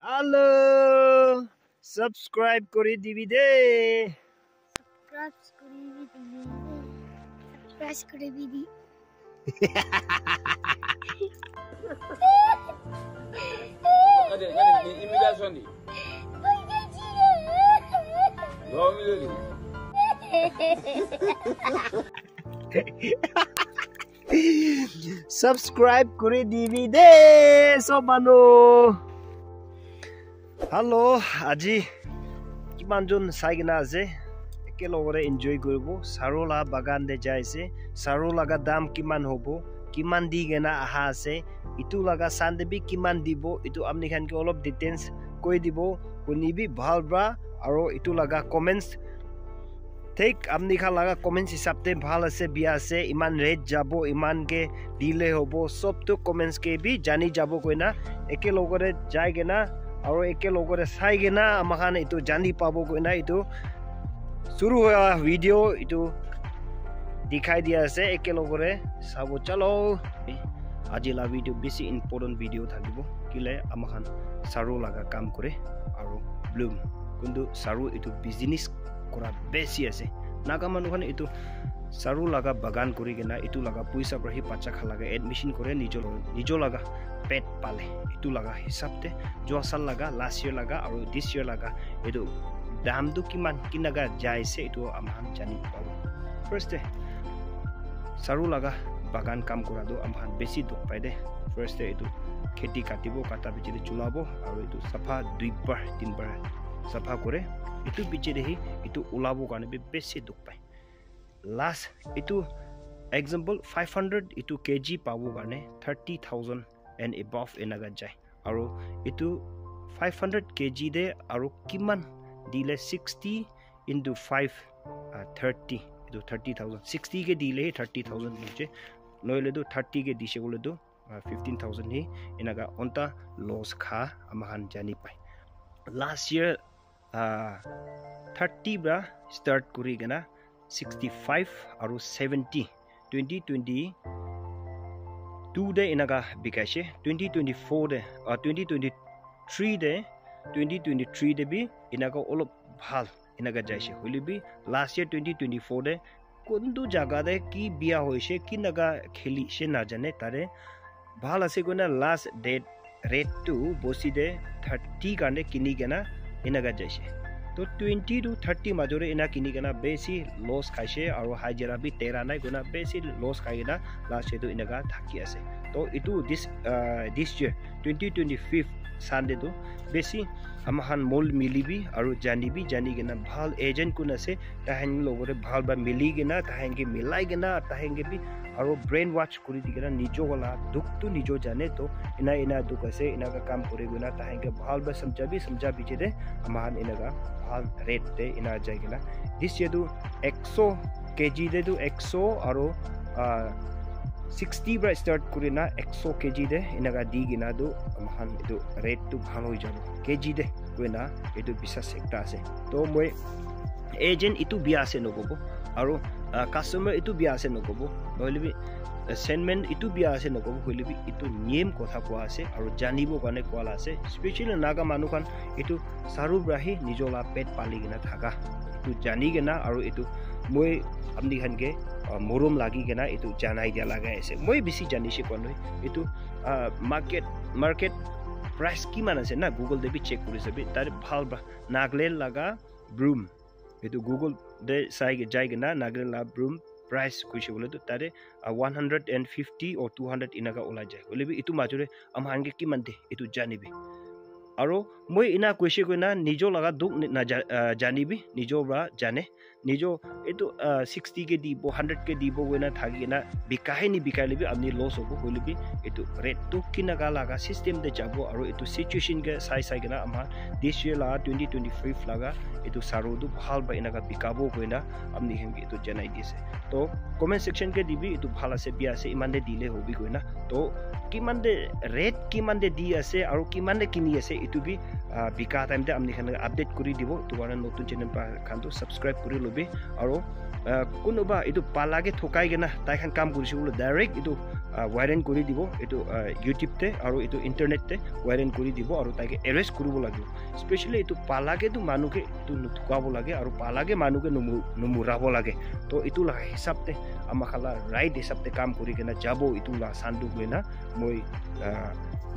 Hello, subscribe kori dibi de. Subscribe kori di. Ada immigration ni. Gawin nila. Subscribe kori dibi de. So mano. Hello, আজি কিমানজন চাইগিনা আছে একেলগৰে enjoy কৰিব সাৰোলা বাগান দে যাইছে সাৰোলাগা দাম কিমান হ'ব কিমান দি গেনা আহা আছে ইটো লাগা সানদেবি কিমান দিব ইটো আপনি খানকে অলপ ডিটেইলস কৈ দিব শুনিবি ভাল ব্ৰা আৰু ইটো লাগা কমেন্টস ঠিক আপনি খা লাগা কমেন্টস হিসাবতে ভাল আছে বিয়া আছে ইমান ৰেট যাব ইমান কে দিলে হ'ব সবটো কমেন্টস কে বি জানি যাব কইনা একেলগৰে যাই গেনা আৰু একেলগৰে চাই গেনা আমাখান ইটো জানি পাব কইনা ইটো শুৰু হোৱা ভিডিও ইটো দেখাই দিয়া আছে একেলগৰে চাব চলো আজি লা ভিডিও বেছি ইম্পৰ্টেন্ট ভিডিও থাকিব কিলে আমাখান সাৰো লাগা কাম কৰে আৰু ব্লুম কিন্তু সাৰো ইটো বিজনেস কৰা বেছি আছে নাগা মানুহখান ইটো সাৰো লাগা বাগান কৰি গেনা ইটো লাগা পইচা ৰহি পাচা খালাগা এডমিশন কৰে নিজৰ লাগা পেট পালে ইটো লাগা হিসাবতে যোৱা সাল লাগা লাষ্ট ইয়াৰ লাগা আৰু দিস ইয়াৰ লাগা ইটো দামটো কিমান কিনাগা যাইছে ইটো আমাহান জানি পাব ফাৰ্স্ট সাৰো লাগা বাগান কাম কৰাটো আমাহান বেছি দুখ পাই দে ফাৰ্স্ট ইটো খেতি কাটিব কাটা বিচৰি চুলাব আৰু ইটো সাফা দুইবাৰ তিনবাৰ সাফা কৰে ইটো বিচৰি ইটো উলাব কাৰণে বেছি দুখ পায় লাষ্ট ইটো এক্সাম্পল 500 ইটো কেজি পাব কাৰণে 30000 and above enaga jai aru itu 500 kg de aru kiman dile 60 into 5 30 itu 30000 60 ke dile 30000 niche noile do 30 ke dishe gole do 15000 hi enaga onta loss kha amahan jani pai last year 30 bra start kuri gena 65 aru 70 2020 2 day inaga bikaise 2024 de 2023 de 2023 de bi inaga olop bhal inaga jaise holibi last year 2024 de kondu jaga de ki biya hoise ki naga kheli se na jane tare bhal ase gona last date rate to bosi de 30 kane kini gena inaga jaise to 20 to 30 majore ina kini gena besi loss khaise aru hajira bi 13 nai gona besi loss khaina last year to inaga thaki ase to itu this year 2025 sunday to besi amahan mol milibi aru janibi jani gena bhal agent kun ase tahen logore bhal ba mili gena tahenge milai gena tahenge bi aru brain watch kuri digena nijo wala duk tu nijo jane to ina duk ase ina ka kam kore gena tahenge bhal ba samja bi jede amahan inaga bhal rate te ina jai gena this year to 100 kg de to 100 aru 60 bra start kurina 100 kg de inaga di gina do amahan itu rate tu bhal hoi jabo kg de koina itu bisa sekta ase to moi agent itu biasa nogobo aru customer itu biasa nogobo noilibi sentiment itu biasa nogobo hoilibi itu name kotha koa ase aru janibo kane koala ase especially naga manukan itu saru brahi nijola pet pali gina thaga itu jani gina aru itu moi amni khanke morom lagi gena itu janai dia lagai ase moi bisi janise konoi itu market price kiman ase na google de bi check kuri sabi tare bhal ba naglel laga broom itu google de sai jai gena naglel la broom price kuise bole to tare 150 or 200 inaga ola jai olebi itu majore amhange kiman de itu janibi aro moi ina kuise koina nijo laga duk na janibi nijo bra jane nijo etu 60 ke dibo 100 ke dibo goina thagi na bikahe ni bikaile bi amni loss hobo holibi etu rate to kinaga laga system de jabo aro etu situation ke sai gena ama this year la 2025 laga etu saru du bhal ba inaga bikabo goina amni hemgi etu janai dise to comment section ke dibi etu bhala se bi ase imande dile hobi goina to kimande rate kimande di ase aro kimande kini ase etu bi bika time te amni khana update kuri dibo tumara notun channel pa khan to subscribe kuri lobi aro kunoba itu palage thokai gena tai khan kam kurisi bole direct itu warrant কৰি দিব এইটো ইউটিউবতে আৰু এইটো ইণ্টাৰনেটতে warrant কৰি দিব আৰু তাইকে এৰেষ্ট কৰিব লাগিব স্পেচিয়েলি এইটো পালাগেতো মানুহকে এইটো নুঠুকাব লাগে আৰু পালাগে মানুহকে নুমুৰাব লাগে তো এইটো হিচাপতে আমাৰ খালা ৰাইট হিচাপতে কাম কৰি কিনে যাব এইটো চান্দু গৈ না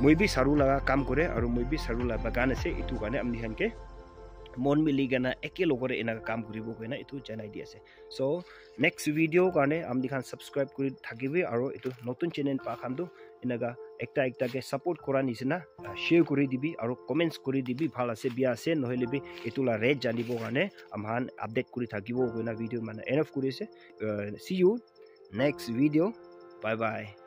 মই বি চাৰু লগা কাম কৰে আৰু মই বি চাৰু লগা বাগান আছে এইটো কাৰণে আমি সেনকে মন মিলি কেনে একেলগৰে এনেকৈ কাম কৰিব কাৰণে এইটো জনাই দি আছে চ' নেক্সট ভিডিঅ'ৰ কাৰণে আমি খান ছাবস্ক্ৰাইব কৰি থাকিবি আৰু এইটো নতুন চেনেল পাখানটো এনেকুৱা একটাকে ছাপোৰ্ট কৰা নিচিনা শ্বেয়াৰ কৰি দিবি আৰু কমেণ্টছ কৰি দিবি ভাল আছে বেয়া আছে নহ'লে বি এইটো ৰেট জানিবৰ কাৰণে আমাৰ আপডেট কৰি থাকিব কাৰণে ভিডিঅ' মানে এনফ কৰিছে C U next video' bye bye